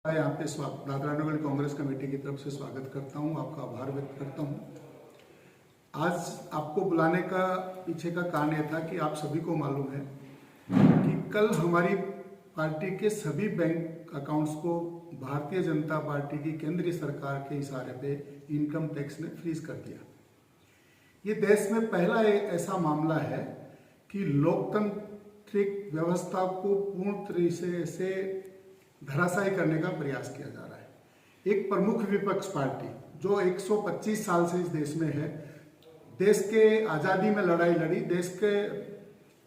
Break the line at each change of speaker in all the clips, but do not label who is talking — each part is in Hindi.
यहाँ पे दादरा नगर कांग्रेस कमेटी की तरफ से स्वागत करता हूँ, आपका आभार व्यक्त करता हूँ। आज आपको बुलाने का पीछे का कारण यह था कि आप सभी को मालूम है कि कल हमारी पार्टी के सभी बैंक अकाउंट्स को भारतीय जनता पार्टी की केंद्रीय सरकार के इशारे पे इनकम टैक्स ने फ्रीज कर दिया। ये देश में पहला ऐसा मामला है कि लोकतांत्रिक व्यवस्था को पूर्ण तरीके से धराशायी करने का प्रयास किया जा रहा है। एक प्रमुख विपक्ष पार्टी जो 125 साल से इस देश में है, देश के आज़ादी में लड़ाई लड़ी, देश के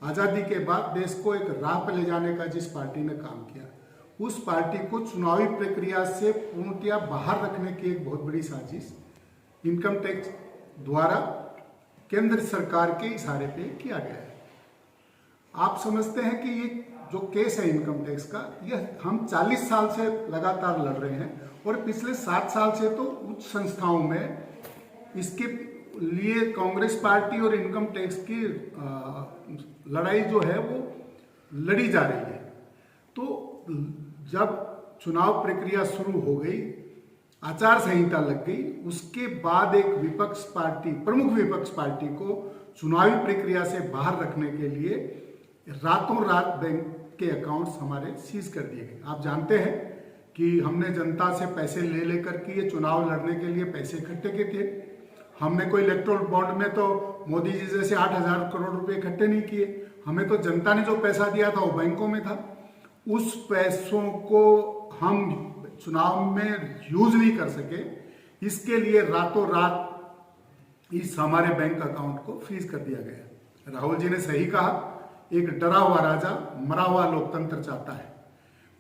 आज़ादी के बाद देश को एक राह पर ले जाने का जिस पार्टी ने काम किया, उस पार्टी को चुनावी प्रक्रिया से पूर्णतया बाहर रखने की एक बहुत बड़ी साजिश इनकम टैक्स द्वारा केंद्र सरकार के इशारे पे किया गया है। आप समझते हैं कि ये जो केस है इनकम टैक्स का, यह हम 40 साल से लगातार लड़ रहे हैं और पिछले 7 साल से तो उच्च संस्थाओं में इसके लिए कांग्रेस पार्टी और इनकम टैक्स की लड़ाई जो है वो लड़ी जा रही है। तो जब चुनाव प्रक्रिया शुरू हो गई, आचार संहिता लग गई, उसके बाद एक विपक्ष पार्टी, प्रमुख विपक्ष पार्टी को चुनावी प्रक्रिया से बाहर रखने के लिए रातों रात बैंक के अकाउंट्स हमारे सीज कर दिए गए। आप जानते हैं कि हमने जनता से पैसे ले लेकर के ये चुनाव लड़ने के लिए पैसे इकट्ठे किए थे। हमने कोई इलेक्टोरल बॉन्ड में तो मोदी जी जैसे 8,000 करोड़ रुपए इकट्ठे नहीं किए। हमें तो जनता ने जो पैसा दिया था वो बैंकों में था। उस पैसों को हम चुनाव में यूज नहीं कर सके, इसके लिए रातों रात इस हमारे बैंक अकाउंट को फ्रीज कर दिया गया। राहुल जी ने सही कहा, एक डरा हुआ राजा मरा हुआ लोकतंत्र चाहता है,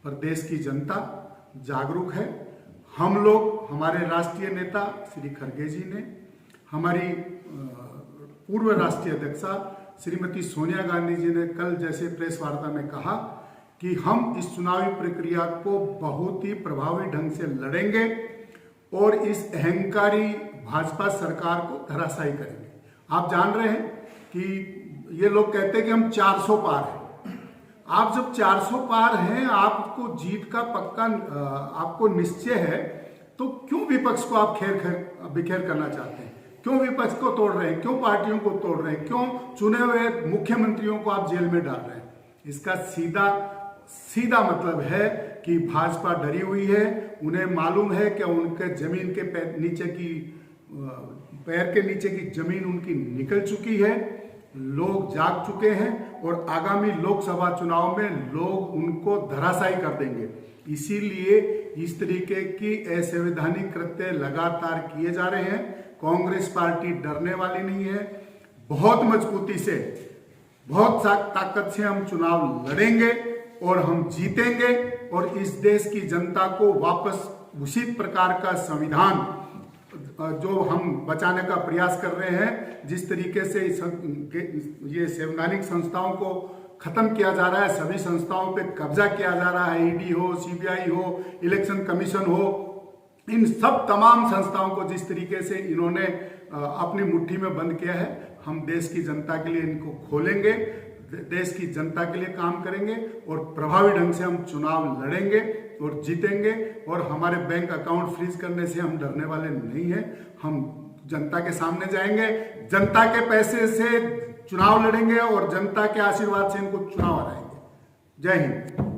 पर देश की जनता जागरूक है। हम लोग, हमारे राष्ट्रीय नेता श्री खड़गे जी ने, हमारी पूर्व राष्ट्रीय अध्यक्षा श्रीमती सोनिया गांधी जी ने कल जैसे प्रेस वार्ता में कहा कि हम इस चुनावी प्रक्रिया को बहुत ही प्रभावी ढंग से लड़ेंगे और इस अहंकारी भाजपा सरकार को धराशायी करेंगे। आप जान रहे हैं कि ये लोग कहते हैं कि हम 400 पार हैं। आप जब 400 पार हैं, आपको जीत का पक्का आपको निश्चय है, तो क्यों विपक्ष को आप बिखेर करना चाहते हैं? क्यों विपक्ष को तोड़ रहे हैं? क्यों पार्टियों को तोड़ रहे हैं? क्यों चुने हुए मुख्यमंत्रियों को आप जेल में डाल रहे हैं? इसका सीधा मतलब है कि भाजपा डरी हुई है। उन्हें मालूम है कि उनके जमीन के पैर के नीचे की जमीन उनकी निकल चुकी है, लोग जाग चुके हैं और आगामी लोकसभा चुनाव में लोग उनको धराशायी कर देंगे। इसीलिए इस तरीके की असंवैधानिक कृत्य लगातार किए जा रहे हैं। कांग्रेस पार्टी डरने वाली नहीं है। बहुत मजबूती से, बहुत ताकत से हम चुनाव लड़ेंगे और हम जीतेंगे और इस देश की जनता को वापस उसी प्रकार का संविधान जो हम बचाने का प्रयास कर रहे हैं, जिस तरीके से ये संवैधानिक संस्थाओं को खत्म किया जा रहा है, सभी संस्थाओं पे कब्जा किया जा रहा है, ईडी हो, सीबीआई हो, इलेक्शन कमीशन हो, इन सब तमाम संस्थाओं को जिस तरीके से इन्होंने अपनी मुट्ठी में बंद किया है, हम देश की जनता के लिए इनको खोलेंगे, देश की जनता के लिए काम करेंगे और प्रभावी ढंग से हम चुनाव लड़ेंगे और जीतेंगे। और हमारे बैंक अकाउंट फ्रीज करने से हम डरने वाले नहीं हैं। हम जनता के सामने जाएंगे, जनता के पैसे से चुनाव लड़ेंगे और जनता के आशीर्वाद से इनको चुनाव हराएंगे। जय हिंद।